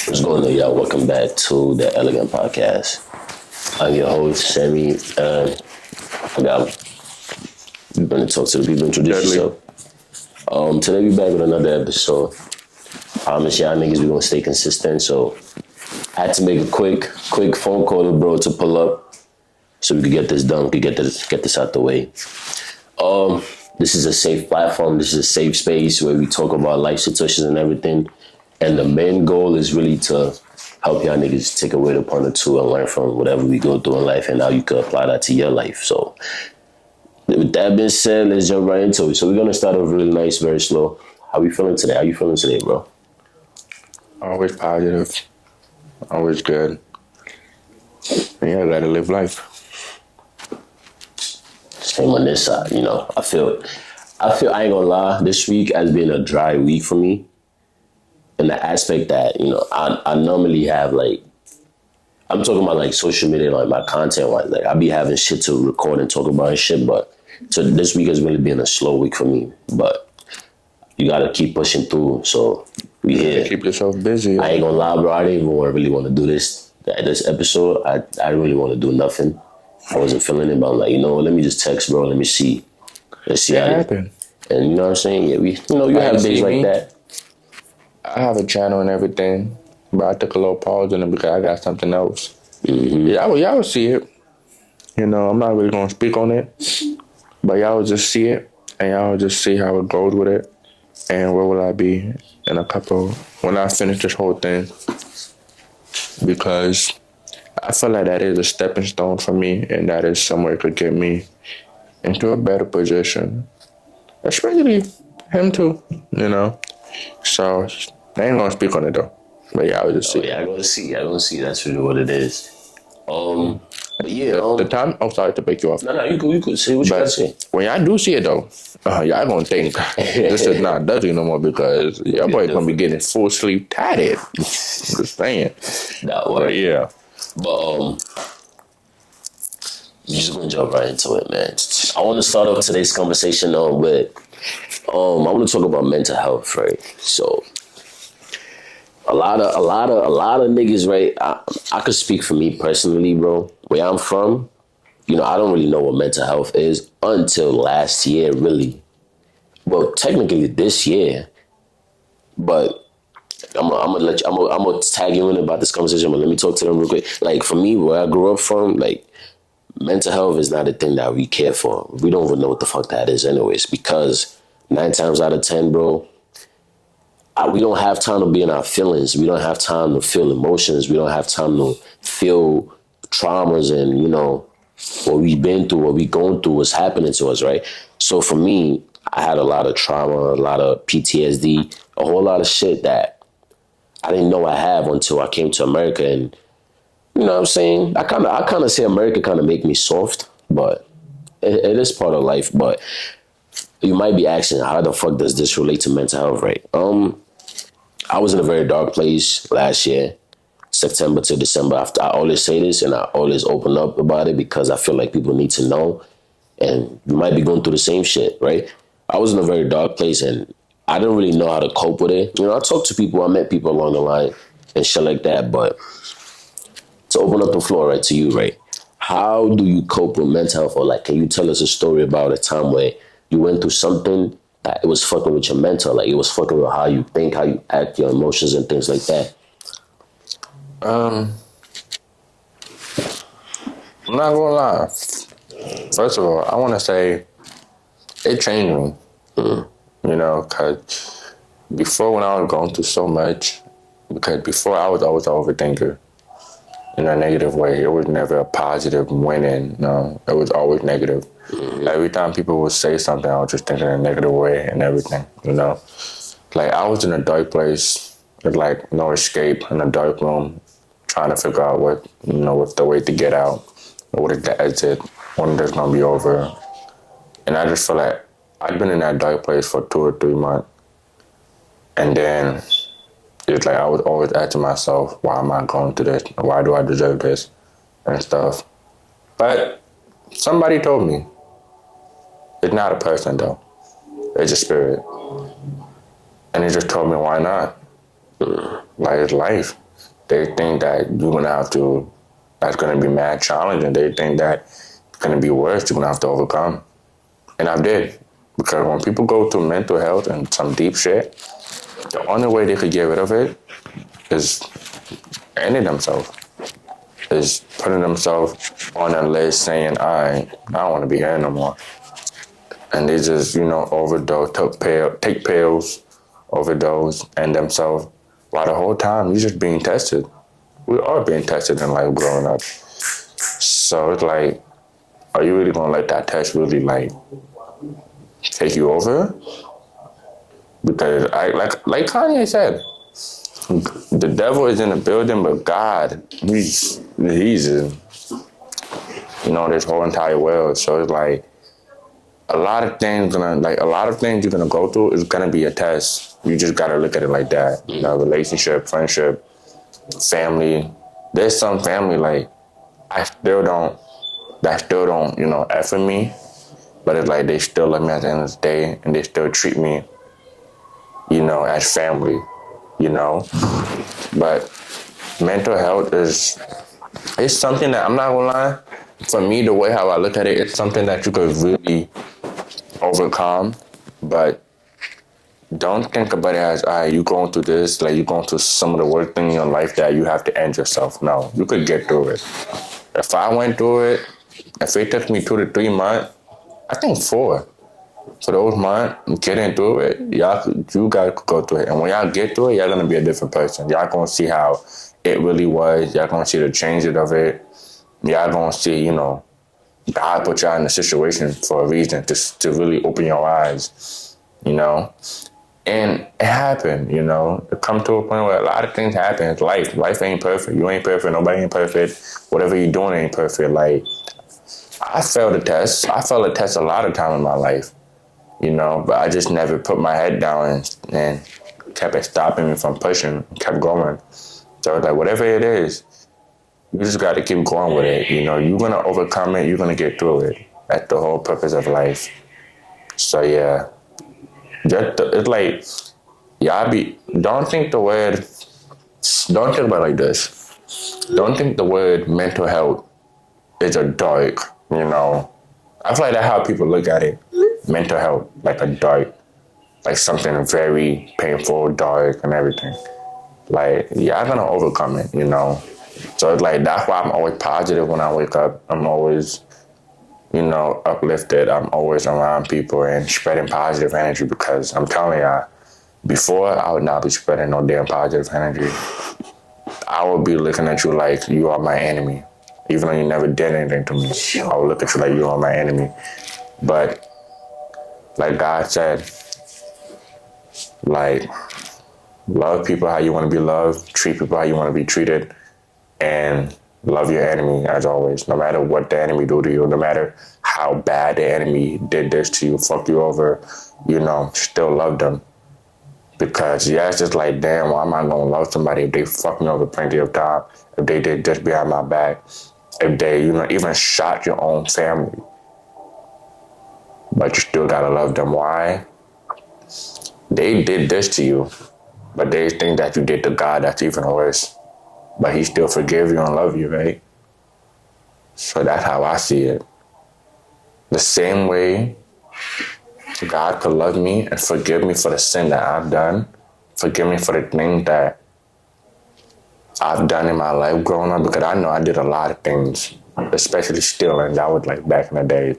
What's going on, y'all? Welcome back to the Elegant Podcast. I'm your host, Sammy. I got you're gonna talk to the people, introduce Dudley. yourself. Today we back with another episode. Promise y'all niggas we gonna stay consistent. So I had to make a quick phone call to bro to pull up so we could get this done. We could get this out the way. This is a safe platform. This is a safe space where we talk about life situations and everything. And the main goal is really to help y'all niggas take away the point or two and learn from whatever we go through in life and how you can apply that to your life. So with that being said, let's jump right into it. So we're gonna start off really nice, very slow. How we feeling today? How you feeling today, bro? Always positive. Always good. And yeah, gotta live life. Same on this side, you know. I feel I ain't gonna lie, this week has been a dry week for me. In the aspect that, you know, I normally have like I'm talking about like social media, like my content wise. Like I be having shit to record and talk about and shit, but so this week has really been a slow week for me. But you gotta keep pushing through. So we here. Keep yourself busy. I ain't gonna lie, bro. I didn't even really want to do this episode. I didn't really want to do nothing. I wasn't feeling it, but I'm like, you know what, let me just text bro, let me see. Let's see It how it happened. and you know what I'm saying? Yeah, you have days like that. I have a channel and everything, but I took a little pause in it because I got something else. Mm-hmm. Y'all will see it. You know, I'm not really gonna speak on it, but y'all will just see it and y'all will just see how it goes with it and where will I be in a couple when I finish this whole thing. Because I feel like that is a stepping stone for me and that is somewhere it could get me into a better position. Especially him too, you know. So I ain't gonna speak on it though. But yeah, I was just see. Yeah, I gonna see. That's really what it is. But yeah, The time. I'm sorry to break you off. no, you could say what you gotta say. When y'all do see it though, y'all gonna think this is not Dudley no more because y'all boy gonna be getting full sleep tatted. Just saying. That But way. yeah. But you just gonna jump right into it, man. I want to start off today's conversation with I want to talk about mental health, right? So a lot of niggas, right? I could speak for me personally, bro. Where I'm from, you know, I don't really know what mental health is until last year, really. Well, technically this year, but I'm gonna tag you in about this conversation, but let me talk to them real quick. Like for me, where I grew up from, like mental health is not a thing that we care for. We don't even know what the fuck that is, anyways. Because 9 times out of 10, bro, we don't have time to be in our feelings. We don't have time to feel emotions. We don't have time to feel traumas and you know what we've been through, what we going through, what's happening to us, right? So for me, I had a lot of trauma, a lot of PTSD, a whole lot of shit that I didn't know I have until I came to America. And you know what I'm saying? I kind of say America kind of make me soft, but it is part of life. But you might be asking, how the fuck does this relate to mental health, right? I was in a very dark place last year, September to December. I always say this and I always open up about it because I feel like people need to know. And you might be going through the same shit, right? I was in a very dark place and I didn't really know how to cope with it. You know, I talked to people, I met people along the line and shit like that. But to open up the floor, right, to you, right? How do you cope with mental health? Or like, can you tell us a story about a time where you went through something that it was fucking with your mental, like it was fucking with how you think, how you act, your emotions and things like that? I'm not gonna lie. First of all, I want to say it changed me. You know, because before when I was going through so much, because before I was always an overthinker in a negative way. It was never a positive winning. No, it was always negative. Every time people would say something, I was just thinking in a negative way and everything, you know. Like I was in a dark place with like no escape in a dark room, trying to figure out what's the way to get out, what is the exit, when it's gonna be over. And I just feel like I'd been in that dark place for 2 or 3 months. And then it's like I was always asking myself, why am I going through this? Why do I deserve this? And stuff. But somebody told me, it's not a person though. It's a spirit. And he just told me, why not? Like, it's life. They think that that's gonna be mad challenging. They think that it's gonna be worse, you're gonna have to overcome. And I did. Because when people go through mental health and some deep shit, the only way they could get rid of it is ending themselves. Is putting themselves on a list saying, I don't want to be here no more. And they just, overdose, take pills, overdose, and themselves. While the whole time, you're just being tested. We are being tested in life growing up. So it's like, are you really going to let that test really, take you over? Because, like Kanye said, the devil is in the building, but God, he's in, this whole entire world. So it's like, a lot of things you're gonna go through is gonna be a test. You just gotta look at it like that. Relationship, friendship, family. There's some family that still don't, F with me, but it's like they still love me at the end of the day and they still treat me, as family, But mental health it's something that I'm not gonna lie. For me, the way how I look at it, it's something that you could really overcome, but don't think about it as, you going through this, like you going through some of the worst things in your life that you have to end yourself. No, you could get through it. If I went through it, if it took me 2 to 3 months, I think 4. For those months, getting through it, you gotta go through it. And when y'all get through it, y'all gonna be a different person. Y'all gonna see how it really was. Y'all gonna see the changes of it. Y'all gonna see, God put y'all in a situation for a reason, to really open your eyes, And it happened, It come to a point where a lot of things happen. It's life. Life ain't perfect. You ain't perfect. Nobody ain't perfect. Whatever you're doing ain't perfect. Like, I failed a test. I failed a test a lot of time in my life, but I just never put my head down and kept it stopping me from pushing, kept going. So it's like, whatever it is, you just got to keep going with it. You're going to overcome it. You're going to get through it. That's the whole purpose of life. So, yeah. It's like, don't think about it like this. Don't think the word mental health is a dark, I feel like that's how people look at it. Mental health, like a dark, like something very painful, dark, and everything. Like, y'all gonna overcome it, So it's like, that's why I'm always positive when I wake up. I'm always, uplifted. I'm always around people and spreading positive energy, because I'm telling y'all, before I would not be spreading no damn positive energy. I would be looking at you like you are my enemy. Even though you never did anything to me, I would look at you like you are my enemy. But like God said, love people how you want to be loved, treat people how you want to be treated, and love your enemy as always. No matter what the enemy do to you, no matter how bad the enemy did this to you, fuck you over, still love them. Because it's just like, damn, why am I gonna love somebody if they fuck me over plenty of time, if they did just behind my back, if they, even shot your own family. But you still gotta love them. Why? They did this to you, but they think that you did to God that's even worse. But he still forgive you and love you, right? So that's how I see it. The same way God could love me and forgive me for the sin that I've done, forgive me for the things that I've done in my life growing up, because I know I did a lot of things, especially stealing. That was like back in the day.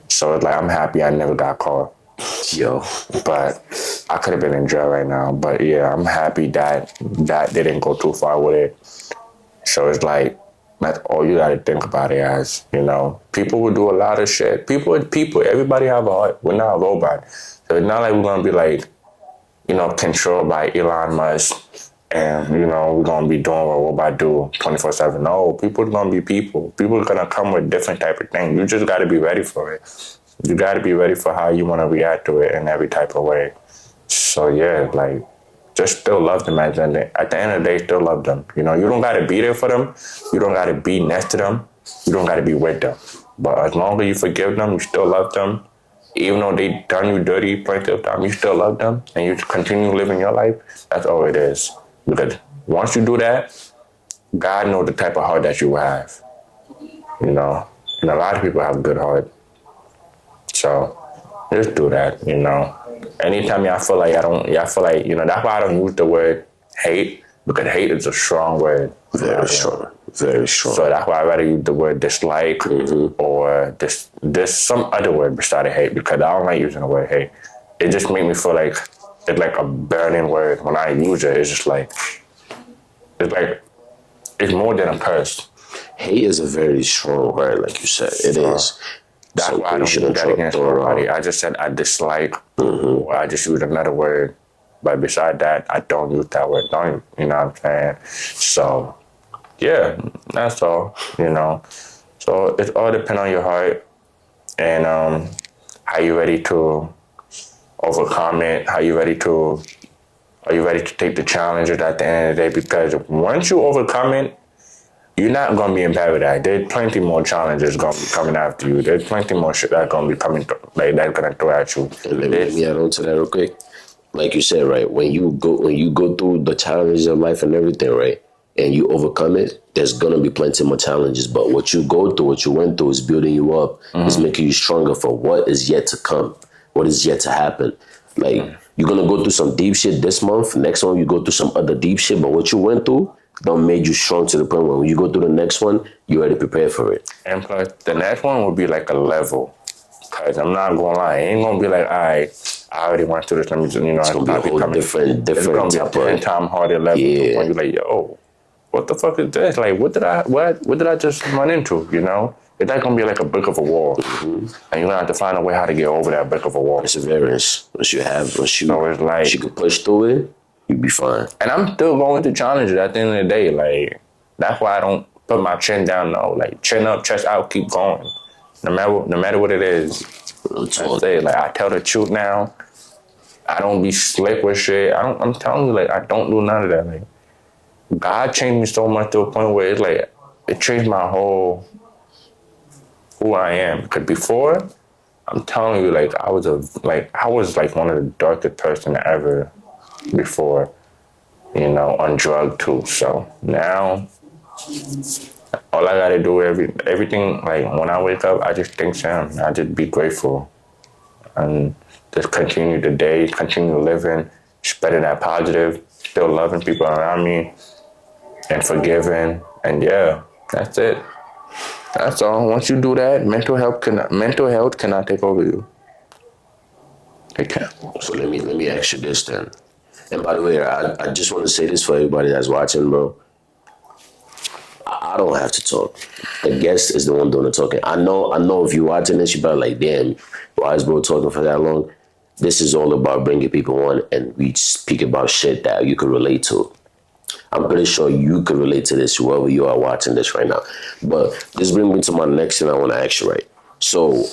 So it's like, I'm happy I never got caught. Yo. But I could have been in jail right now. But yeah, I'm happy that they didn't go too far with it. So it's like, that's all you gotta think about it as, People will do a lot of shit. People, everybody have a heart. We're not a robot. So it's not like we're gonna be like, controlled by Elon Musk and, we're gonna be doing what robot do 24/7. No, people are gonna be people. People are gonna come with different type of things. You just gotta be ready for it. You gotta be ready for how you wanna react to it in every type of way. So yeah, just still love them at the end of the day, still love them. You don't gotta be there for them. You don't gotta be next to them. You don't gotta be with them. But as long as you forgive them, you still love them. Even though they done you dirty plenty of time, you still love them and you continue living your life. That's all it is. Because once you do that, God knows the type of heart that you have. You know, and a lot of people have a good heart. So just do that. You know, anytime y'all feel like that's why I don't use the word hate, because hate is a strong word. Very strong. Very strong. So that's why I rather use the word dislike or this some other word besides hate, because I don't like using the word hate. It just makes me feel like it's like a burning word. When I use it, it's just like it's more than a curse. Hate is a very strong word, like you said. It is. That's So why I you don't use shouldn't that against throw it nobody. around. I just said I dislike, or I just use another word. But beside that, I don't use that word. Don't you know what I'm saying? So yeah, that's all. You know. So it all depends on your heart and how you ready to overcome it. Are you ready to take the challenges at the end of the day? Because once you overcome it, you're not gonna be in paradise. There's plenty more challenges gonna be coming after you. There's plenty more shit that's gonna be coming like that's gonna throw at you. And let me add on to that real quick. Like you said, right, when you go through the challenges of life and everything, right, and you overcome it, there's gonna be plenty more challenges. But what you go through, what you went through, is building you up, is making you stronger for what is yet to come, what is yet to happen. Like you're gonna go through some deep shit this month. Next month you go through some other deep shit. But what you went through don't made you strong to the point where when you go through the next one, you're already prepared for it. And plus, the next one will be like a level. Cause I'm not gonna lie, it ain't gonna be like, I already went through this. Let me just, It's gonna be a whole different It's gonna be a type of 10 time harder level. Yeah. When you're like, yo, what the fuck is this? Like, what did I just run into? You know, it's not gonna be like a brick of a wall, and you're gonna have to find a way how to get over that brick of a wall. perseverance. Once you So it's like, once you can push through it, you'll be fine. and I'm still going through challenges at the end of the day. Like, that's why I don't put my chin down though. Like, chin up, chest out, keep going. No matter what it is. I say, like, I tell the truth now. I don't be slick with shit. I'm telling you, like, I don't do none of that. Like, God changed me so much to a point where it's like, it changed my whole, who I am. Because before, I'm telling you, like, I was like one of the darkest person ever before, you know, on drug too. So now, all I gotta do, everything, like, when I wake up, I just thank Sam. I just be grateful. And just continue the day, continue living, spreading that positive, still loving people around me, and forgiving. And yeah, that's it. That's all. Once you do that, mental health cannot take over you. It can't. So let me ask you this then. And by the way, I just want to say this for everybody that's watching, bro. I don't have to talk. The guest is the one doing the talking. I know if you're watching this, you're probably like, damn, why is bro talking for that long? This is all about bringing people on and we speak about shit that you can relate to. I'm pretty sure you can relate to this, whoever you are watching this right now. But this brings me to my next thing I want to ask you, right? So,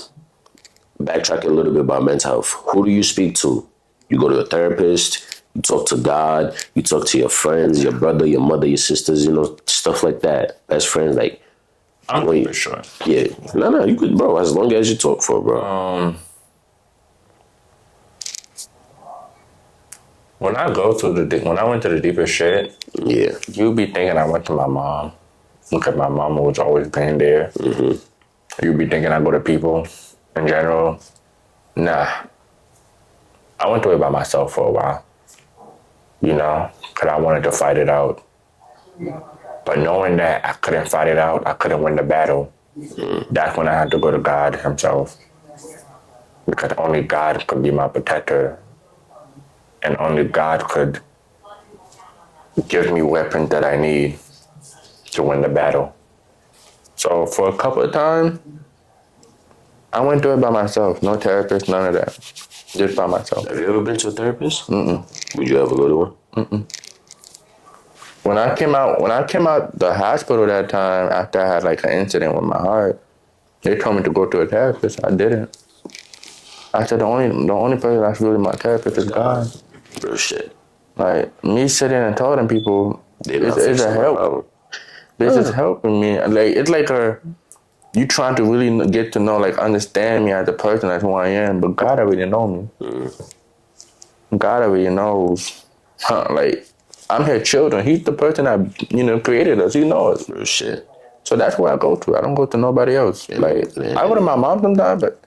backtracking a little bit about mental health. Who do you speak to? You go to a therapist, you talk to God, you talk to your friends, your brother, your mother, your sisters, you know, stuff like that. Best friends, like, I'm pretty sure. yeah. No, you could, bro, as long as you talk for, bro. When I went to the deepest shit, Yeah. you be thinking I went to my mom, because my mama was always been there. You be thinking I go to people in general. Nah. I went through it by myself for a while, you know, because I wanted to fight it out. But knowing that I couldn't fight it out, I couldn't win the battle, that's when I had to go to God himself. Because only God could be my protector. And only God could give me weapons that I need to win the battle. So for a couple of times, I went through it by myself. No therapist, none of that. Just by myself. Have you ever been to a therapist? Would you ever go to one? When I came out the hospital that time after I had like an incident with my heart, they told me to go to a therapist. I didn't. I said the only person that's really my therapist is God. Real shit. Like me sitting and telling people it's a help. This is helping me. Like it's like you trying to really get to know, like understand me as a person, as who I am. But God already know me. God already knows. Like I'm his children. He's the person that created us. He knows. Real shit. So that's where I go to. I don't go to nobody else. And, Like and, I go to my mom sometimes, but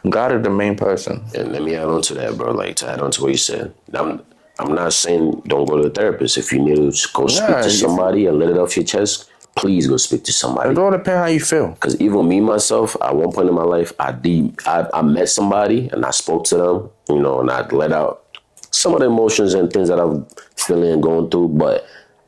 God is the main person. and let me add on to that, bro. Like to add on to what you said. I'm not saying don't go to a therapist. If you need to go speak to somebody and let it off your chest, please go speak to somebody. It all depends how you feel. Because even me myself, at one point in my life, I met somebody and I spoke to them, and I let out some of the emotions and things that I'm feeling and going through. But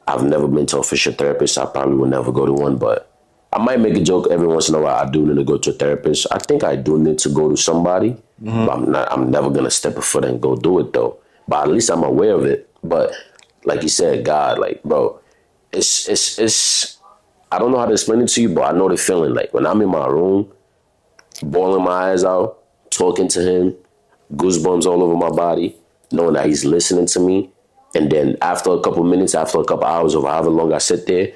I've never been to an official therapist. I probably will never go to one. But I might make a joke every once in a while. I do need to go to a therapist. I think I do need to go to somebody. But I'm never gonna step a foot and go do it though. But at least I'm aware of it. But like you said, God, like bro, it's I don't know how to explain it to you, but I know the feeling. Like when I'm in my room, bawling my eyes out, talking to him, goosebumps all over my body, knowing that he's listening to me. And then after a couple minutes, after a couple hours, or however long I sit there,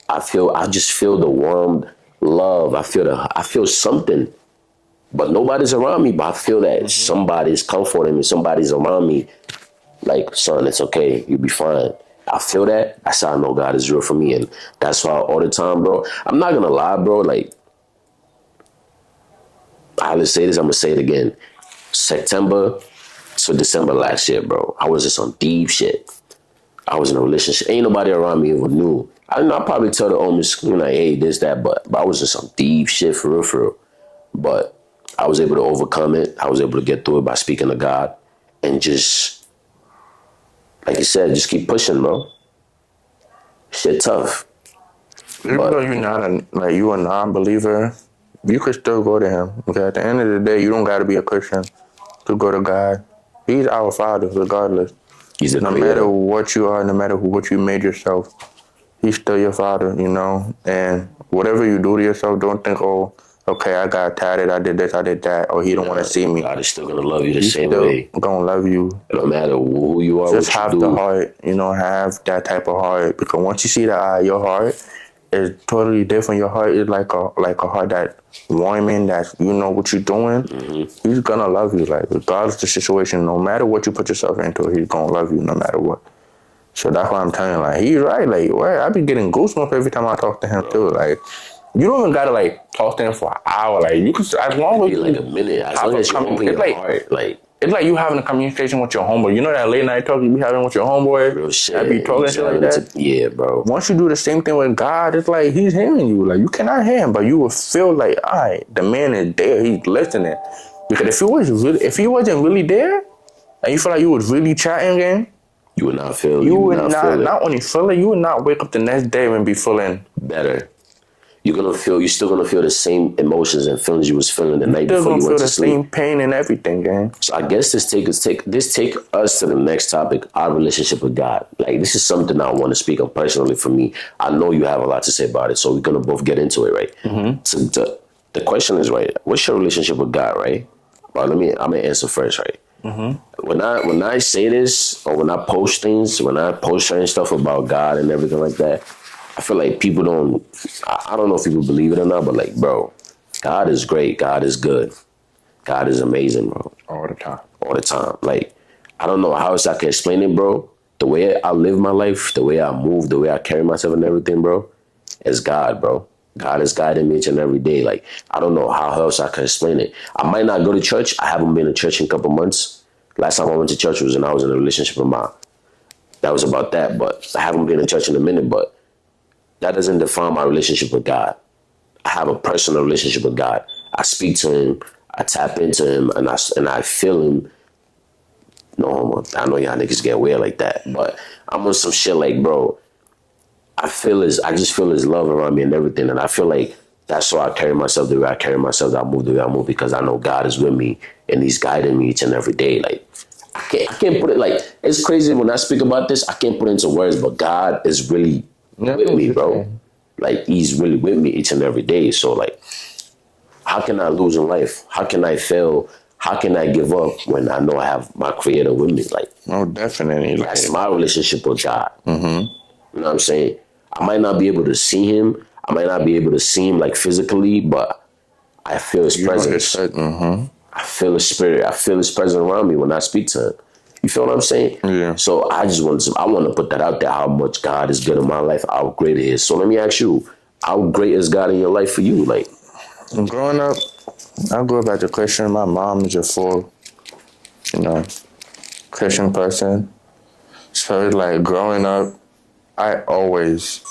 I just feel the warm love. I feel something, but nobody's around me. But I feel that somebody's comforting me. Somebody's around me. Like, son, it's okay. You'll be fine. I feel that. That's how I know God is real for me. And that's why all the time, bro, I'm not going to lie, bro. Like, I always say this, I'm going to say it again. September to December last year, bro, I was just on deep shit. I was in a relationship. Ain't nobody around me who knew. I probably tell the owners, like, hey, this, that, but I was just on deep shit for real, for real. But I was able to overcome it. I was able to get through it by speaking to God and just, like you said, just keep pushing, bro. Shit tough. Even though you're a non-believer, you could still go to him. Because at the end of the day, you don't got to be a Christian to go to God. He's our Father, regardless. He's no matter what you are, no matter what you made yourself, he's still your Father, And whatever you do to yourself, don't think, oh, okay, I got tatted, I did this, I did that, or he don't want to see me. God is still gonna love you the same way. He's still gonna love you. No matter who you are, just have the heart, have that type of heart. Because once you see that your heart is totally different. Your heart is like a heart that warming, that you know what you're doing. Mm-hmm. He's gonna love you, like regardless of the situation. No matter what you put yourself into, he's gonna love you no matter what. So that's why I'm telling you, like, he's right. Like, I be getting goosebumps every time I talk to him too. Like, you don't even gotta like talk to him for an hour. Like, you can, as long as like a minute, as long as you open your heart, like. It's like you having a communication with your homeboy. You know that late night talk you be having with your homeboy? Real shit. I be talking shit like that. Yeah, bro. Once you do the same thing with God, it's like he's hearing you. Like, you cannot hear him, but you will feel like, all right, the man is there. He's listening. Because if he wasn't really there, and you feel like you was really chatting again, you would not feel. You would not only feel it, you would not wake up the next day and be feeling better. You're still gonna feel the same emotions and feelings you was feeling the night before you went to sleep. Same pain and everything, gang. So I guess this take us to the next topic, our relationship with God. Like, this is something I want to speak on personally for me. I know you have a lot to say about it, so we're gonna both get into it, right? Mm-hmm. So the question is, right, what's your relationship with God, right? Well, I'm gonna answer first, right? Mm-hmm. When I say this, or when I post certain stuff about God and everything like that, I feel like people I don't know if people believe it or not, but like, bro, God is great. God is good. God is amazing, bro. All the time. All the time. Like, I don't know how else I can explain it, bro. The way I live my life, the way I move, the way I carry myself and everything, bro, is God, bro. God is guiding me each and every day. Like, I don't know how else I can explain it. I might not go to church. I haven't been to church in a couple months. Last time I went to church was when I was in a relationship with mine. That was about that, but I haven't been to church in a minute, but that doesn't define my relationship with God. I have a personal relationship with God. I speak to him, I tap into him, and I feel him. No homo. I know y'all niggas get weird like that, but I'm on some shit like, bro, I just feel his love around me and everything, and I feel like that's why I carry myself the way I carry myself, that I move the way I move, because I know God is with me, and he's guiding me each and every day. Like, I can't put it, like, it's crazy when I speak about this, I can't put it into words, but God is really with me, bro. Like, he's really with me each and every day. So, like, how can I lose in life? How can I fail? How can I give up when I know I have my creator with me? Like, oh, definitely. That's my relationship with God. Mm-hmm. You know what I'm saying? I might not be able to see him. I might not be able to see him, like, physically, but I feel his presence. Mm-hmm. I feel his spirit. I feel his presence around me when I speak to him. You feel what I'm saying? Yeah. So I want to put that out there, how much God is good in my life, how great it is. So let me ask you, how great is God in your life for you? Like, Growing up, I grew up as a Christian. My mom is a full, you know, Christian person. So it's like growing up, I always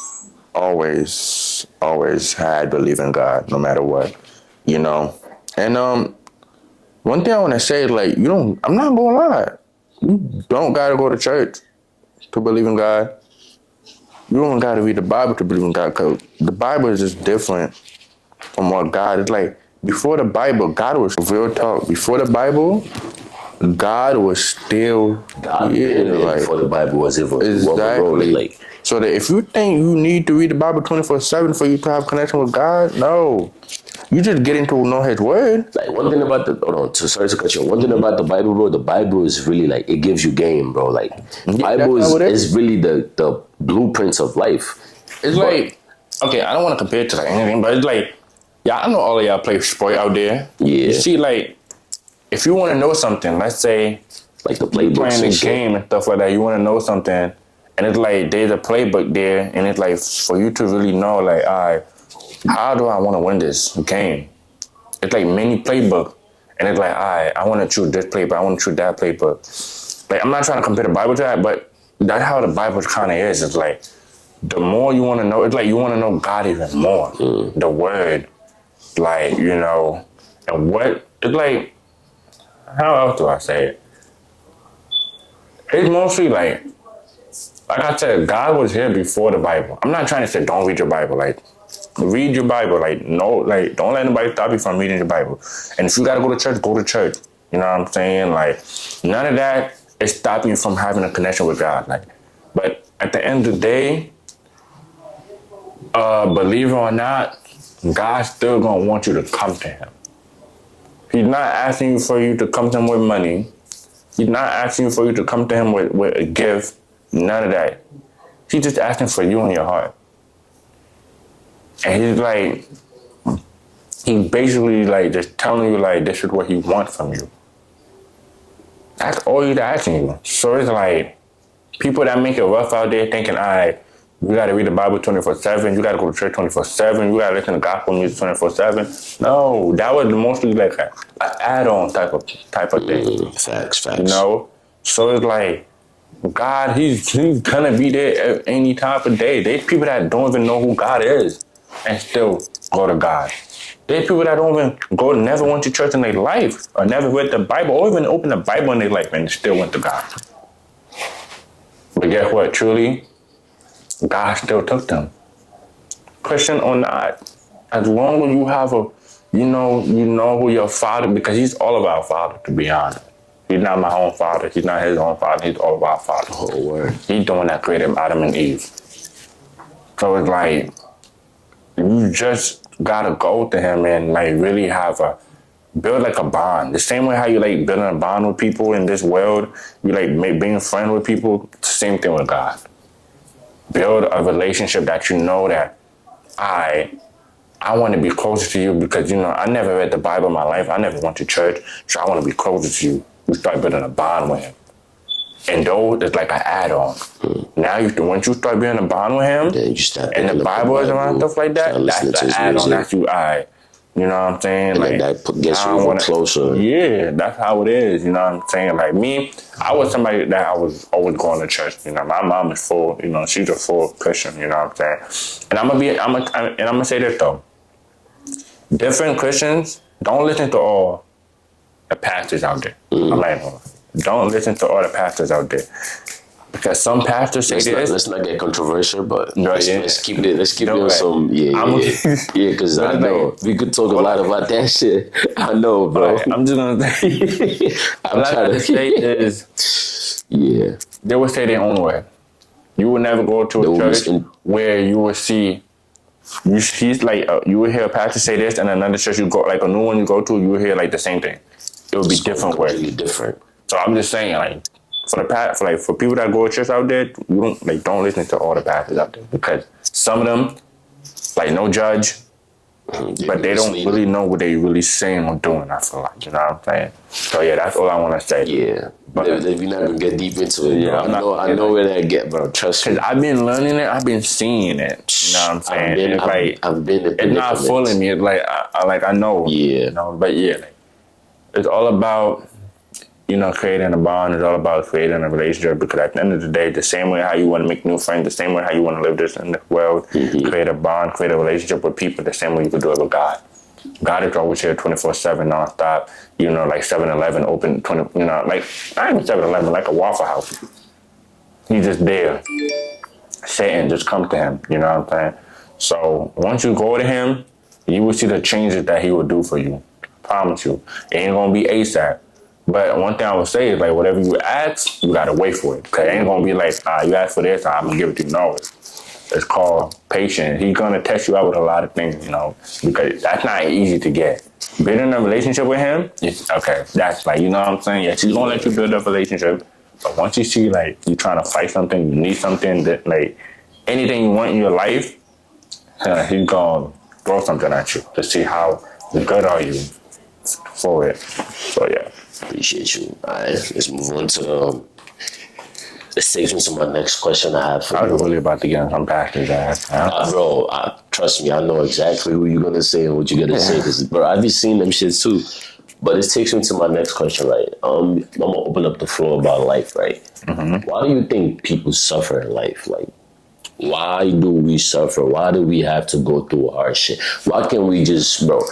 had believe in God, no matter what, you know. And one thing I want to say is like, I'm not gonna lie, you don't gotta go to church to believe in God. You don't gotta read the Bible to believe in God, because the Bible is just different from what God is like. Before the Bible, God was real talk. Before the Bible, God was still God here, been there like before the Bible was ever rolling. exactly. Like, So that if you think you need to read the Bible 24/7 for you to have connection with God, no. You just getting to know His Word. one thing about the hold on, sorry to cut you. One thing about the Bible, bro. The Bible is really like it gives you game, bro. Like, Yeah, Bible that's how it is is. really the blueprints of life. It's But like, okay, I don't want to compare it to like anything, but it's like, yeah, I know all of y'all play sport out there. You yeah, see, like, if you want to know something, let's say like the you playbooks playing and a shit. game and stuff like that, you want to know something, and it's like there's a playbook there, and it's like for you to really know, like, all right, how do I want to win this game? It's like mini playbook, and it's like, all right, I want to choose this playbook, I want to choose that playbook. Like, I'm not trying to compare the Bible to that, but that's how the Bible kind of is. It's like the more you want to know, it's like you want to know God even more. The Word, like, and what it's like. How else do I say it? It's mostly like I said, God was here before the Bible. I'm not trying to say don't read your Bible. Like, read your Bible. Like, no, like, don't let anybody stop you from reading your Bible. And if you gotta go to church, go to church. You know what I'm saying? Like, none of that is stopping you from having a connection with God. Like, but at the end of the day, believe it or not, God's still gonna want you to come to Him. He's not asking you for you to come to Him with money. He's not asking you for you to come to Him with a gift. None of that. He's just asking for you in your heart. And he's basically like just telling you like this is what He wants from you. That's all He's asking you. So it's like people that make it rough out there thinking, all right, you gotta read the Bible 24/7, you gotta go to church 24/7, you gotta listen to gospel music 24/7. No, that was mostly like an add-on type of thing. Facts. You know? So it's like God, he's gonna be there at any time of day. There's people that don't even know who God is and still go to God. There's people that don't even never went to church in their life or never read the Bible or even opened the Bible in their life and still went to God. But guess what? Truly, God still took them. Christian or not, as long as you have you know who your father, because He's all of our Father, to be honest. He's not my own father. He's not His own father. He's all of our Father. Oh, word. He's the one that created Adam and Eve. So it's like, you just gotta go to Him and like really build like a bond. The same way how you like building a bond with people in this world, you like being friends with people, same thing with God. Build a relationship that you know that I want to be closer to you because, I never read the Bible in my life. I never went to church, so I want to be closer to you. You start building a bond with Him. And those is like an add-on. Now, once you start building a bond with Him, Then you start and the Bible is around stuff like that, that's the add-on. That's you, you know what I'm saying? And like that gets you even closer. Yeah, that's how it is. You know what I'm saying? Like me, I was somebody that I was always going to church. My mom is full. She's a full Christian. You know what I'm saying? And I'm gonna say this though. Different Christians, don't listen to all the pastors out there. I'm like, don't listen to all the pastors out there. Because some pastors say Let's not get controversial, but let's keep it No, in some because I know we could talk a lot about that shit. I know, bro. Right, I'm just gonna say I'm trying to say is they will say their own way. You will never go to a church where you will see he's like you will hear a pastor say this, and another church you go like a new one you go to, you will hear like the same thing. It will be different way. Completely different. So I'm just saying, like, for people that go to church out there, don't listen to all the pastors out there because some of them, like, no judge, but they don't really know what they really saying or doing. I feel like, you know what I'm saying. So yeah, that's all I want to say. Yeah, but we're not gonna get deep into it. Yeah, bro. I know where that get, bro. Trust me. Cause I've been learning it. I've been seeing it. You know what I'm saying? I've been. It's not fooling me. It's like I know. Yeah. You know, but yeah, like, it's all about, you know, creating a bond. It's all about creating a relationship, because at the end of the day, the same way how you want to make new friends, the same way how you want to live this in the world, create a bond, create a relationship with people, the same way you could do it with God. God is always here 24/7, nonstop. You know, like 7-Eleven open 20. You know, like not even 7-Eleven, like a Waffle House. He's just there. Satan, just come to him. You know what I'm saying? So once you go to him, you will see the changes that he will do for you. Promise you, it ain't gonna be ASAP. But one thing I would say is, like, whatever you ask, you gotta wait for it. Cause it ain't gonna be like, you ask for this, I'm gonna give it to you. No, it's called patience. He's gonna test you out with a lot of things, you know, because that's not easy to get. Building a relationship with him, it's okay. That's like, you know what I'm saying? Yes, he's gonna let you build a relationship. But once you see, like, you trying to fight something, you need something, that, like, anything you want in your life, he's gonna throw something at you to see how good are you for it. So yeah. Appreciate you. All right, let's move on to let's take me to my next question I have for you. I was really about to get on some pastor's ass. Huh? Bro, trust me, I know exactly who you're gonna say and what you're gonna say. Cause bro, I've been seeing them shits too. But it takes me to my next question, right? I'm gonna open up the floor about life, right? Why do you think people suffer in life? Like, why do we suffer? Why do we have to go through hard shit? Why can't we just, bro?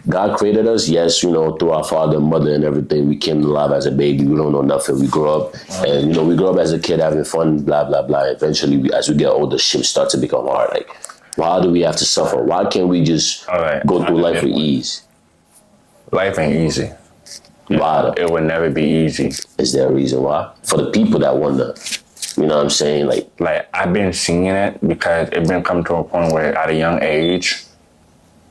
God created us, yes, you know, through our father and mother and everything. We came alive as a baby. We don't know nothing. We grow up, and, you know, we grow up as a kid having fun, blah, blah, blah. Eventually, as we get older, shit starts to become hard. Like, why do we have to suffer? Why can't we just go through life with ease? Life ain't easy. Why? It would never be easy. Is there a reason why? For the people that wonder, you know what I'm saying? Like I've been seeing it because it's been come to a point where at a young age,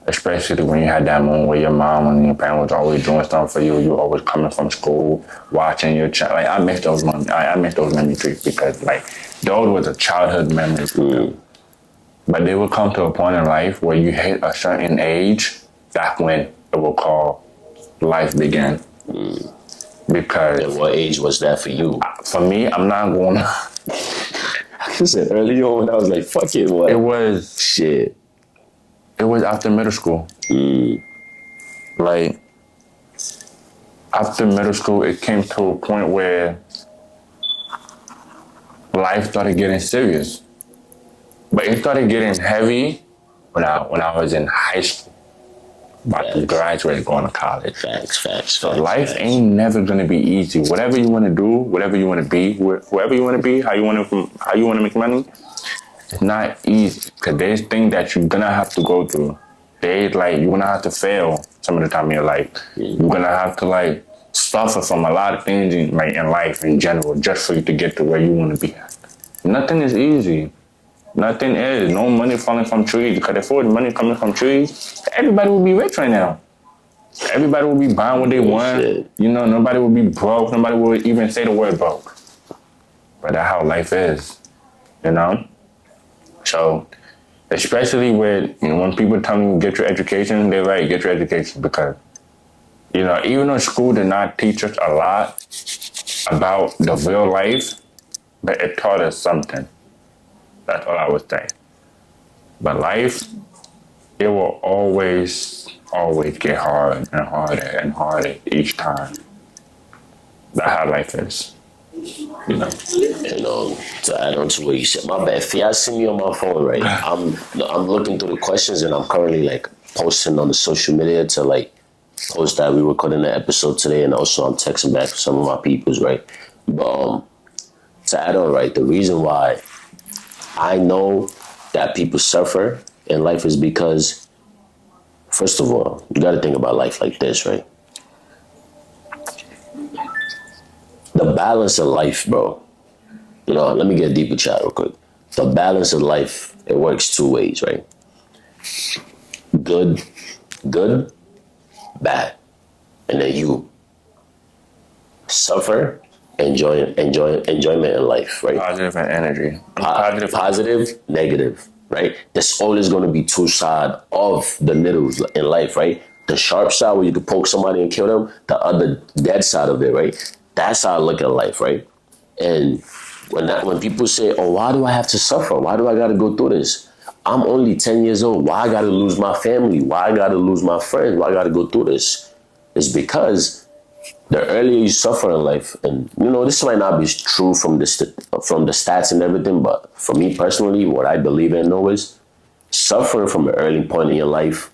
especially when you had that moment where your mom and your parents was always doing something for you, you always coming from school, watching your child. Like I miss those moments. I miss those memories because like those was a childhood memory for them. But they will come to a point in life where you hit a certain age. That's when it will call life begin. Because at what age was that for you? For me, I'm not going to. I said earlier on when I was like, fuck it, what? It was shit. It was after middle school. Like, after middle school, it came to a point where life started getting serious. But it started getting heavy when I was in high school. About to graduate, going to college. Facts. Life ain't never gonna be easy. Whatever you want to do, whatever you want to be, whoever you want to be, how you want to make money, it's not easy. Cause there's things that you're gonna have to go through. There's like you're gonna have to fail some of the time in your life. You're gonna have to like suffer from a lot of things in life in general, just for you to get to where you want to be at. Nothing is easy. Nothing is. No money falling from trees. Because if money coming from trees, everybody would be rich right now. Everybody would be buying what they want. Shit. You know, nobody would be broke. Nobody would even say the word broke. But that's how life is, you know? So, especially with, you know, when people tell me get your education, they're right, get your education. Because, you know, even though school did not teach us a lot about the real life, but it taught us something. That's all I would say. But life, it will always get hard and harder and harder each time. That's how life is. You know. And to add on to what you said, my bad. If y'all see me on my phone, right? I'm looking through the questions and I'm currently like posting on the social media to like post that we recording the episode today, and also I'm texting back to some of my peoples, right? But to add on, right, the reason why I know that people suffer in life is because, first of all, you got to think about life like this, right? The balance of life, bro. You know, let me get deep with chat real quick. The balance of life, it works two ways, right? Good, bad. And then you suffer, enjoyment in life, right? Positive and energy. Positive, negative. right? There's always going to be two sides of the needles in life, right? The sharp side where you can poke somebody and kill them, the other dead side of it, right? That's how I look at life, right? And when people say, "Oh, why do I have to suffer? Why do I got to go through this?" I'm only 10 years old. Why I got to lose my family? Why I got to lose my friends? Why I got to go through this? It's because the earlier you suffer in life, and this might not be true from from the stats and everything, but for me personally, what I believe in always, suffering from an early point in your life,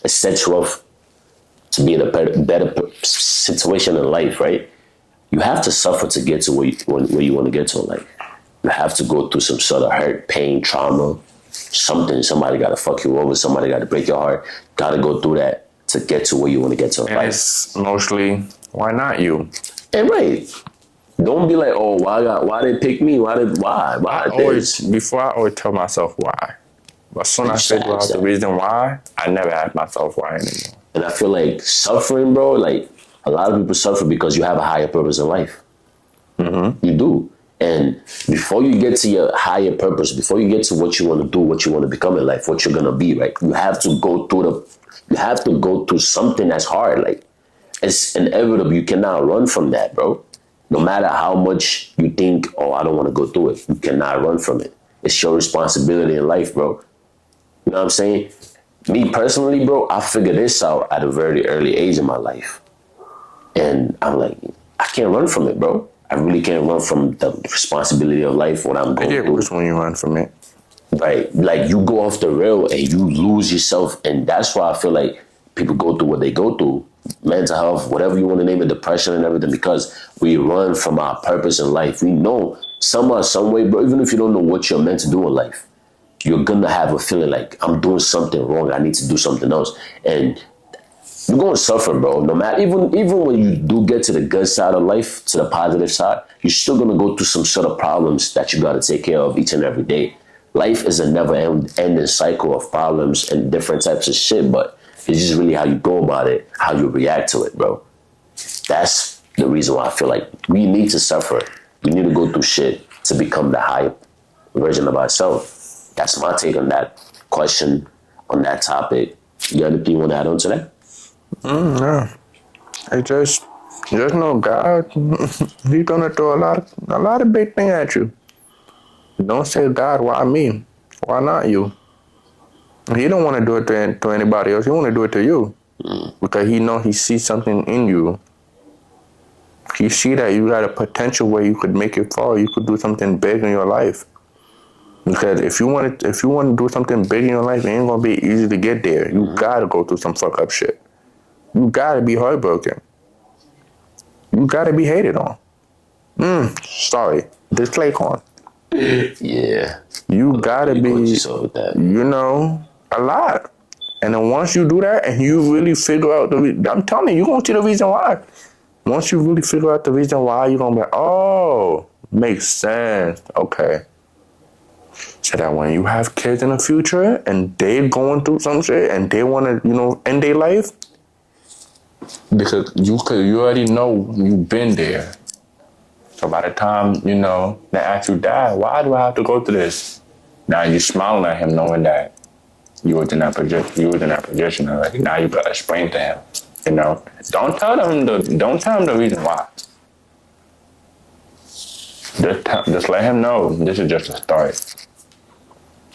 it sets you up to be in a better situation in life, right? You have to suffer to get to where you want to get to in life. You have to go through some sort of hurt, pain, trauma, something. Somebody got to fuck you over. Somebody got to break your heart. Got to go through that to get to where you want to get to in And life. it's mostly, why not you? And right. Don't be like, oh, why they pick me? Why? Before I always tell myself why. But as soon as I figure out the reason why, I never ask myself why anymore. And I feel like suffering, bro, like a lot of people suffer because you have a higher purpose in life. Mm-hmm. You do. And before you get to your higher purpose, before you get to what you want to do, what you want to become in life, what you're going to be, right? You have to go through something that's hard. Like, it's inevitable. You cannot run from that, bro. No matter how much you think, oh, I don't want to go through it. You cannot run from it. It's your responsibility in life, bro. You know what I'm saying? Me personally, bro, I figured this out at a very early age in my life. And I'm like, I can't run from it, bro. I really can't run from the responsibility of life, what I'm going through. Which when you run from it. Right. Like, you go off the rail and you lose yourself. And that's why I feel like people go through what they go through. Mental health, whatever you want to name it, depression and everything, because we run from our purpose in life. We know somehow, some way, bro, even if you don't know what you're meant to do in life, you're going to have a feeling like, I'm doing something wrong. I need to do something else. And you're going to suffer, bro. No matter, even when you do get to the good side of life, to the positive side, you're still going to go through some sort of problems that you got to take care of each and every day. Life is a never-ending cycle of problems and different types of shit, but it's just really how you go about it, how you react to it, bro. That's the reason why I feel like we need to suffer. We need to go through shit to become the high version of ourselves. That's my take on that question, on that topic. You got anything you want to add on to that? No. I just know God, He's gonna throw a lot of big things at you. Don't say, God, why me? Why not you? He don't want to do it to anybody else. He want to do it to you. Because he sees something in you. He see that you got a potential where you could make it fall. You could do something big in your life. Because if you want to do something big in your life, it ain't gonna be easy to get there. You gotta go through some fuck up shit. You gotta be heartbroken. You gotta be hated on. Sorry, this Clay on. Yeah. You gotta be, a lot. And then once you do that and you really figure out I'm telling you, you're gonna see the reason why. Once you really figure out the reason why, you're gonna be like, oh, makes sense. Okay. So that when you have kids in the future and they're going through some shit and they want to, end their life, because you already know you've been there. So by the time, they actually die, why do I have to go through this? Now you're smiling at him knowing that you was in that position. Like, now you gotta explain to him. Don't tell him the reason why. Just let him know this is just a start.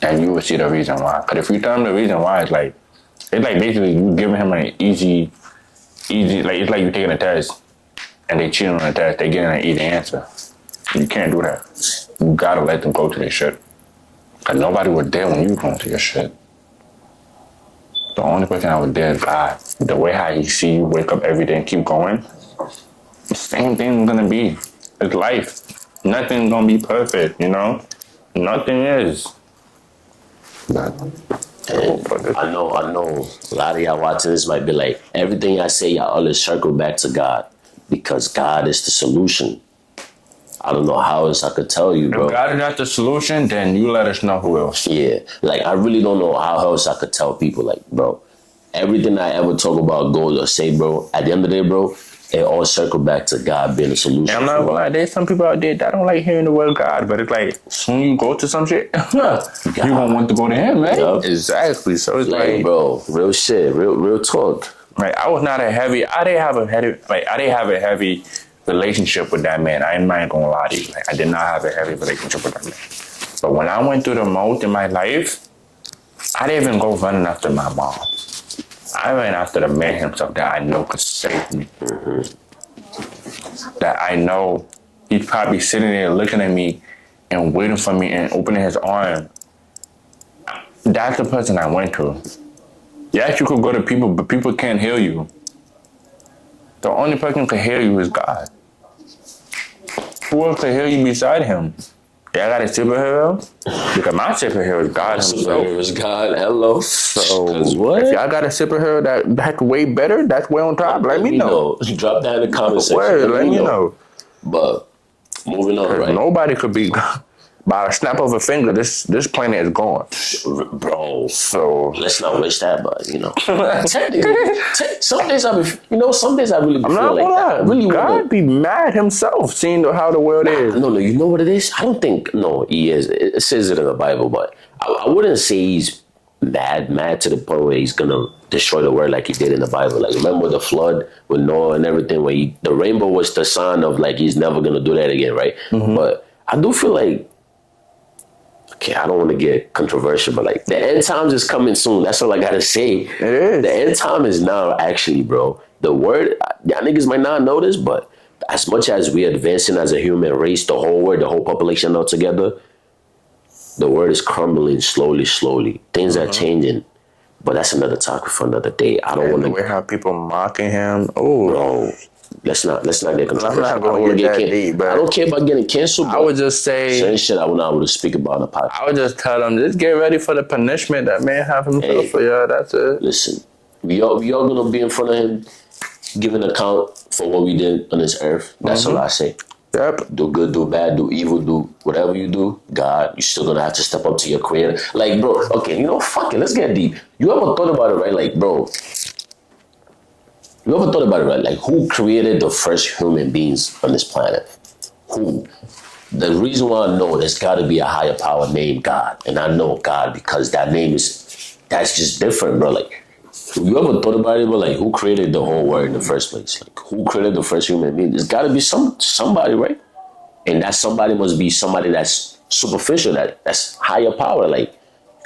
And you will see the reason why. Because if you tell him the reason why, it's like basically you giving him an easy, like it's like you taking a test and they cheating on the test, they getting an easy answer. You can't do that. You gotta let them go to their shit. Because nobody was there when you were going to your shit. The only person that was there is God. The way how he see you wake up every day and keep going, the same thing's gonna be. It's life. Nothing's gonna be perfect, Nothing is. I know a lot of y'all watching this might be like, everything I say, y'all always circle back to God because God is the solution. I don't know how else I could tell you, bro. If God is not the solution, then you let us know who else. Yeah, like I really don't know how else I could tell people, like, bro, everything I ever talk about, goals or say, bro, at the end of the day, bro, it all circled back to God being a solution. And I'm not gonna lie, there's some people out there that don't like hearing the word God, but it's like soon you go to some shit, you gonna want to go to Him, right? Yup. Exactly. So it's like, bro, real shit, real talk. right, I was not a heavy. I didn't have a heavy relationship with that man. I ain't not gonna lie to you. Like, I did not have a heavy relationship with that man. But when I went through the most in my life, I didn't even go running after my mom. I ran after the man himself that I know could save me. That I know he's probably sitting there looking at me and waiting for me and opening his arm. That's the person I went to. Yes, you could go to people, but people can't heal you. The only person who can heal you is God. Who else can heal you beside Him? Yeah, I got a superhero? Because my superhero is God himself. Superhero is God. Hello. So what? if y'all got a superhero that's way better, that's way on top, let me know. Drop that in the comment section. Let me know. But moving on, right? Nobody could be by a snap of a finger. This planet is gone, bro. So let's not wish that, but some days some days I really feel like that. I really God be mad himself seeing how the world is. No, you know what it is? I don't think he is. It says it in the Bible, but I wouldn't say he's mad to the point where he's gonna destroy the world like he did in the Bible. Like remember the flood with Noah and everything, where the rainbow was the sign of like he's never gonna do that again, right? Mm-hmm. But I do feel like, okay, I don't want to get controversial, but like the end times is coming soon. That's all I gotta say. It is. The end time is now, actually, bro. The word, y'all niggas might not know this, but as much as we advancing as a human race, the whole world, the whole population all together, the world is crumbling slowly. Things are changing. But that's another topic for another day. I don't want to. We have people mocking him. Oh, bro. Let's not get controversial. I'm not going to get that deep, bro. I don't care about getting canceled. I would just say certain shit I would not able to speak about on the podcast. I would just tell them, just get ready for the punishment that man have himself for y'all. That's it. Listen, we all gonna be in front of him, giving account for what we did on this earth. That's all I say. Yep. Do good, do bad, do evil, do whatever you do. God, you're still gonna have to step up to your creator. Like, bro, okay, fuck it, let's get deep. You ever thought about it, right? Like, bro, you ever thought about it, right? Like, who created the first human beings on this planet? Who? The reason why I know there's got to be a higher power named God, and I know God because that's just different, bro. Like, you ever thought about it, bro? Like, who created the whole world in the first place? Like, who created the first human being? There's got to be somebody, right? And that somebody must be somebody that's superficial, that's higher power. Like,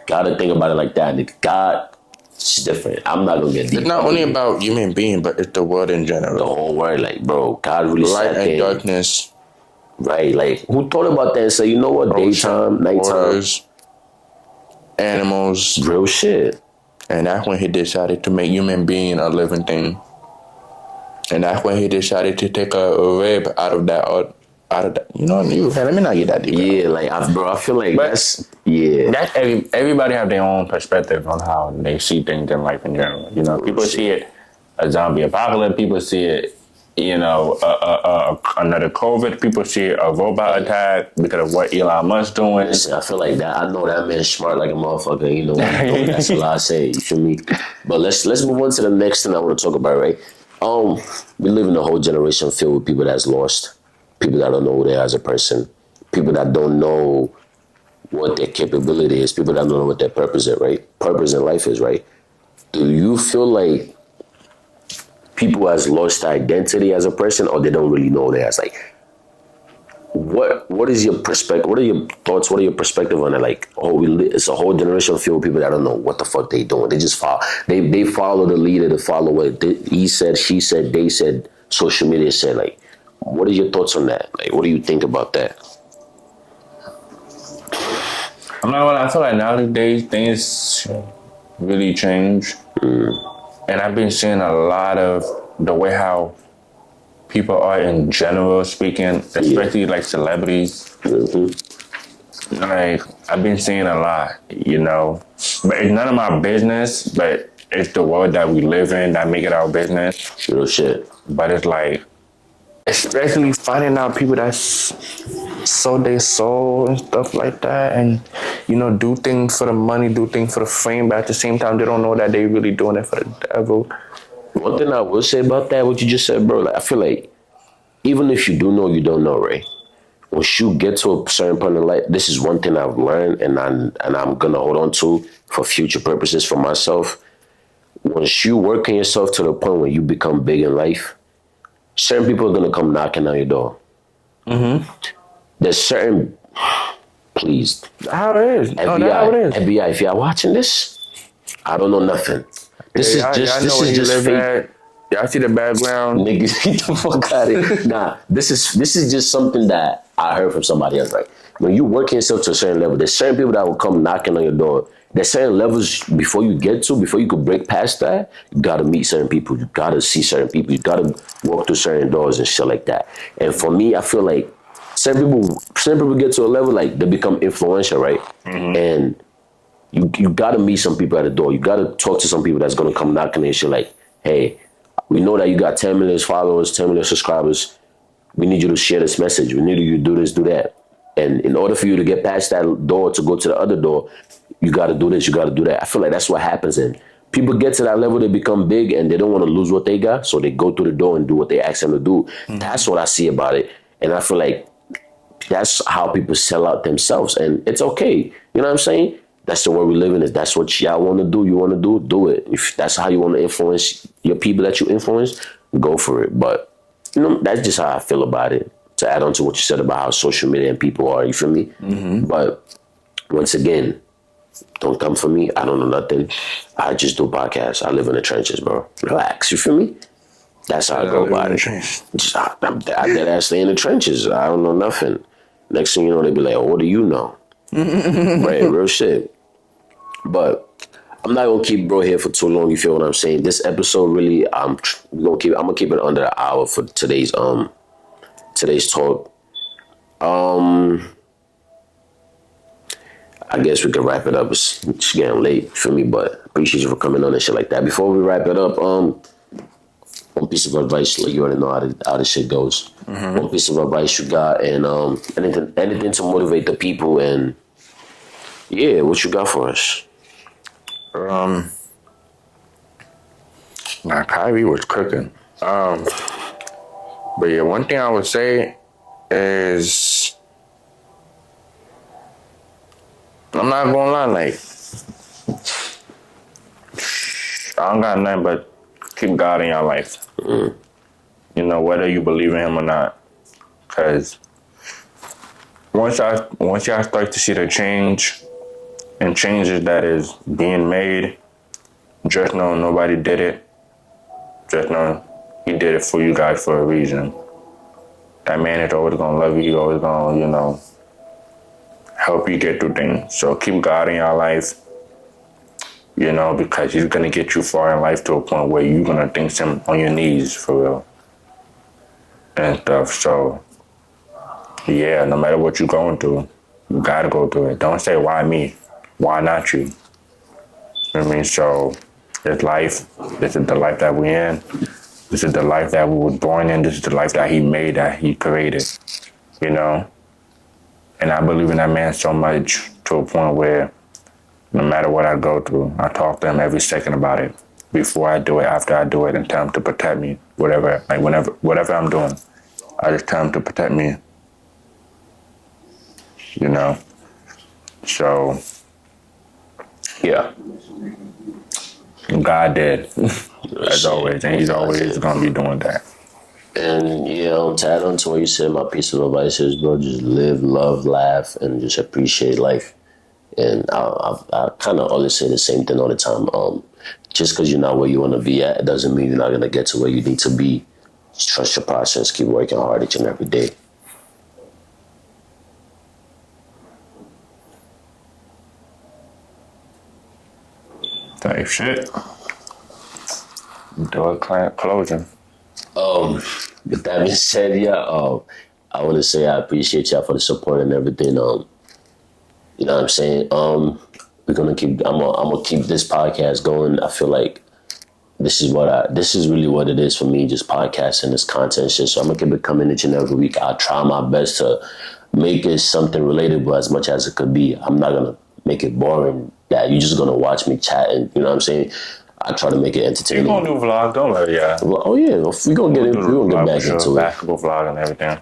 gotta think about it like that. And God, it's different. I'm not gonna get deep. It's not only about human being, but it's the world in general. The whole world, like, bro, God really light and darkness. Right, like, who thought about that and say, you know what, daytime, nighttime, animals, real shit. And that's when he decided to make human being a living thing. And that's when he decided to take a rib out of that. You know, let me not get that deep. Yeah, like, I feel like That's everybody have their own perspective on how they see things in life in general. You know, people see it a zombie apocalypse. People see it, another COVID. People see a robot attack because of what Elon Musk doing. Listen, I feel like that. I know that man's smart like a motherfucker. You know, that's a lot I say. You feel me? But let's move on to the next thing I want to talk about. Right? We live in a whole generation filled with people that's lost, people that don't know who they are as a person, people that don't know what their capability is, people that don't know what their purpose is. Right? Purpose in life is, right. Do you feel like people has lost their identity as a person, or they don't really know theirs? Like, what is your perspective? What are your thoughts? What are your perspective on it? Like, it's a whole generation filled with people that don't know what the fuck they doing. They just follow. They follow the leader. They follow what he said, she said, they said, social media said. Like, what are your thoughts on that? Like, what do you think about that? I feel like nowadays things really change. And I've been seeing a lot of the way how people are in general speaking, especially like celebrities. Mm-hmm. Like, I've been seeing a lot, But it's none of my business, but it's the world that we live in that make it our business. Real shit. But it's like, especially finding out people that's sold their soul and stuff like that, and do things for the money, do things for the fame, but at the same time they don't know that they really doing it for the devil. One thing I will say about that, what you just said, bro, like I feel like even if you do know, you don't know, right? Once you get to a certain point in life, this is one thing I've learned, and I'm gonna hold on to for future purposes for myself. Once you work on yourself to the point where you become big in life, certain people are gonna come knocking on your door. There's certain, please, How it is. No, that's how it is. FBI, if y'all watching this, I don't know nothing. This is Y'all just know this where is he just live fake. at. Y'all see the background. Niggas, get the fuck out of here. Nah, this is just something that I heard from somebody else. Right, when you work yourself to a certain level, there's certain people that will come knocking on your door. There's certain levels before you could break past that. You gotta meet certain people. You gotta see certain people. You gotta walk through certain doors and shit like that. And for me, I feel like certain people get to a level like they become influential, right? And you gotta meet some people at the door. You gotta talk to some people that's gonna come knocking and shit like, hey, we know that you got 10 million followers, 10 million subscribers. We need you to share this message. We need you to do this, do that. And in order for you to get past that door to go to the other door, you got to do this, you got to do that. I feel like that's what happens. And people get to that level, they become big and they don't want to lose what they got. So they go through the door and do what they ask them to do. That's what I see about it. And I feel like that's how people sell out themselves. And it's okay. You know what I'm saying? That's the world we live in. If that's what y'all want to do, you want to do it. If that's how you want to influence your people that you influence, go for it. But, that's just how I feel about it. To add on to what you said about how social media and people are, you feel me? But once again, don't come for me. I don't know nothing. I just do podcasts. I live in the trenches, bro. Relax, you feel me? That's how I go about it. Just, I dead ass stay in the trenches. I don't know nothing. Next thing you know, they be like, oh, what do you know? Right, real shit. But I'm not gonna keep bro here for too long. You feel what I'm saying? This episode really, I'm gonna keep it under an hour for today's talk. I guess we can wrap it up. It's getting late for me, but appreciate you for coming on and shit like that. Before we wrap it up, one piece of advice, like you already know how this shit goes. One piece of advice you got, and anything to motivate the people, and yeah, what you got for us? Nah, Kyrie was cooking. But yeah, one thing I would say is, I'm not gonna lie, like, I don't got nothing but keep God in your life. You know, whether you believe in him or not. Cause once y'all start to see the change and changes that is being made, just know nobody did it. Just know he did it for you guys for a reason. That man is always gonna love you. He's always gonna, help you get through things. So keep God in your life, because he's gonna get you far in life to a point where you're gonna think him on your knees for real and stuff. So yeah, no matter what you're going through, you gotta go through it. Don't say why me, why not you? You know what I mean? So this life, this is the life that we're in. This is the life that we were born in. This is the life that he made, that he created, And I believe in that man so much to a point where no matter what I go through, I talk to him every second about it. Before I do it, after I do it, and tell him to protect me. Whatever I'm doing, I just tell him to protect me. So, yeah. God did, as always, and he's always gonna be doing that. And to add on to what you said, my piece of advice is, bro, just live, love, laugh, and just appreciate life. And I kind of always say the same thing all the time. Just because you're not where you want to be at, it doesn't mean you're not gonna get to where you need to be. Just trust your process. Keep working hard each and every day. Type shit. Do a client closing. With that being said, I want to say I appreciate y'all for the support and everything. You know what I'm saying? I'm gonna keep this podcast going. I feel like this is really what it is for me, just podcasting, this content shit. So I'm gonna keep it coming each and every week. I'll try my best to make it something relatable as much as it could be. I'm not gonna make it boring that you're just gonna watch me chat and, you know what I'm saying? I try to make it You entertaining. gonna do vlog? Don't worry, yeah. Well, oh yeah, we gonna get back into it. Basketball vlog and everything.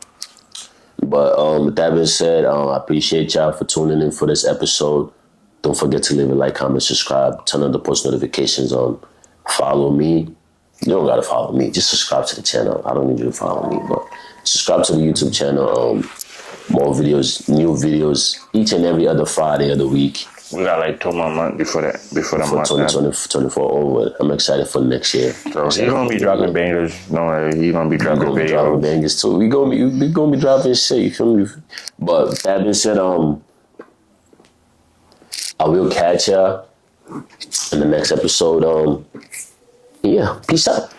But with that being said, I appreciate y'all for tuning in for this episode. Don't forget to leave a like, comment, subscribe, turn on the post notifications on. Follow me. You don't gotta follow me. Just subscribe to the channel. I don't need you to follow me, but subscribe to the YouTube channel. More videos, new videos, each and every other Friday of the week. We got like 2 more months before the month. 2024 over. I'm excited for next year. So he's gonna be dropping bangers. Don't worry, he's gonna be dropping videos. Dropping bangers too. We gonna be dropping shit. You feel me? But that being said, I will catch ya in the next episode. Yeah, peace out.